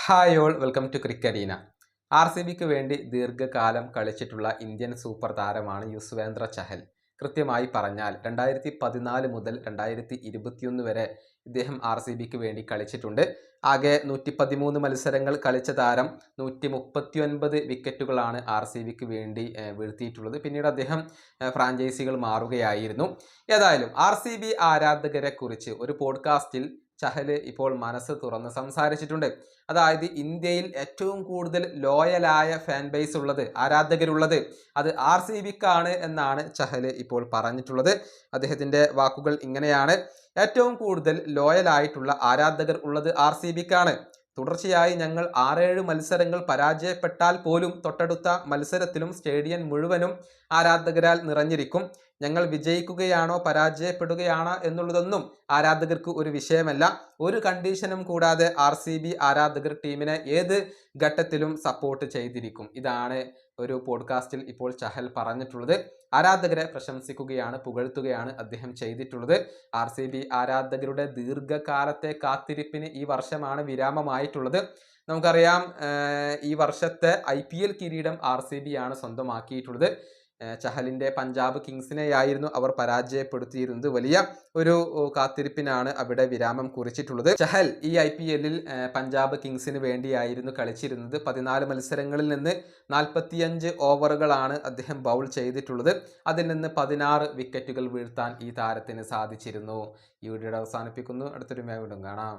Hi all welcome to ക്രിക്കരീന. R C ബിക്ക് വേണ്ടി ദീർഘകാലം കളിച്ചിട്ടുള്ള ഇന്ത്യൻ സൂപ്പർ താരമാണ് യുസ്വേന്ദ്ര ചഹൽ. കൃത്യമായി പറഞ്ഞാൽ 2014 മുതൽ 2021 വരെ ഇദ്ദേഹം ആർ സി ബിക്ക് വേണ്ടി കളിച്ചിട്ടുണ്ട്. ആകെ 113 മത്സരങ്ങൾ കളിച്ച താരം 139 വിക്കറ്റുകളാണ് ആർ സി ബിക്ക് വേണ്ടി വീഴ്ത്തിയിട്ടുള്ളത്. പിന്നീട് അദ്ദേഹം ഫ്രാഞ്ചൈസികൾ മാറുകയായിരുന്നു. ഏതായാലും ആർ സി ബി ആരാധകരെ കുറിച്ച് ഒരു പോഡ്കാസ്റ്റിൽ ചഹൽ ഇപ്പോൾ മനസ്സ് തുറന്ന് സംസാരിച്ചിട്ടുണ്ട്. അതായത് ഇന്ത്യയിൽ ഏറ്റവും കൂടുതൽ ലോയലായ ഫാൻ ബേസ് ഉള്ളത്, ആരാധകരുള്ളത് അത് ആർ സി ബിക്കാണ് എന്നാണ് ചഹൽ ഇപ്പോൾ പറഞ്ഞിട്ടുള്ളത്. അദ്ദേഹത്തിന്റെ വാക്കുകൾ ഇങ്ങനെയാണ്: ഏറ്റവും കൂടുതൽ ലോയലായിട്ടുള്ള ആരാധകർ ഉള്ളത് ആർ സി ബിക്കാണ്. തുടർച്ചയായി ഞങ്ങൾ 6-7 മത്സരങ്ങൾ പരാജയപ്പെട്ടാൽ പോലും തൊട്ടടുത്ത മത്സരത്തിലും സ്റ്റേഡിയം മുഴുവനും ആരാധകരാൽ നിറഞ്ഞിരിക്കും. ഞങ്ങൾ വിജയിക്കുകയാണോ പരാജയപ്പെടുകയാണോ എന്നുള്ളതൊന്നും ആരാധകർക്ക് ഒരു വിഷയമല്ല. ഒരു കണ്ടീഷനും കൂടാതെ ആർ സി ബി ആരാധകർ ടീമിനെ ഏത് ഘട്ടത്തിലും സപ്പോർട്ട് ചെയ്തിരിക്കും. ഇതാണ് ഒരു പോഡ്കാസ്റ്റിൽ ഇപ്പോൾ ചഹൽ പറഞ്ഞിട്ടുള്ളത്. ആരാധകരെ പ്രശംസിക്കുകയാണ്, പുകഴ്ത്തുകയാണ് അദ്ദേഹം ചെയ്തിട്ടുള്ളത്. ആർ സി ബി ആരാധകരുടെ ദീർഘകാലത്തെ കാത്തിരിപ്പിന് ഈ വർഷമാണ് വിരാമമായിട്ടുള്ളത്. നമുക്കറിയാം, ഈ വർഷത്തെ IPL കിരീടം ആർ സി ബി ആണ് സ്വന്തമാക്കിയിട്ടുള്ളത്. ചഹലിന്റെ പഞ്ചാബ് കിങ്സിനെയായിരുന്നു അവർ പരാജയപ്പെടുത്തിയിരുന്നത്. വലിയ ഒരു കാത്തിരിപ്പിനാണ് അവിടെ വിരാമം കുറിച്ചിട്ടുള്ളത്. ചഹൽ ഈ IPL പഞ്ചാബ് കിങ്സിന് വേണ്ടിയായിരുന്നു കളിച്ചിരുന്നത്. 14 മത്സരങ്ങളിൽ നിന്ന് 45 ഓവറുകളാണ് അദ്ദേഹം ബൗൾ ചെയ്തിട്ടുള്ളത്. അതിൽ നിന്ന് 16 വിക്കറ്റുകൾ വീഴ്ത്താൻ ഈ താരത്തിന് സാധിച്ചിരുന്നു. ഈ വീഡിയോ അവസാനിപ്പിക്കുന്നു. അടുത്തൊരു വീണ്ടും കാണാം.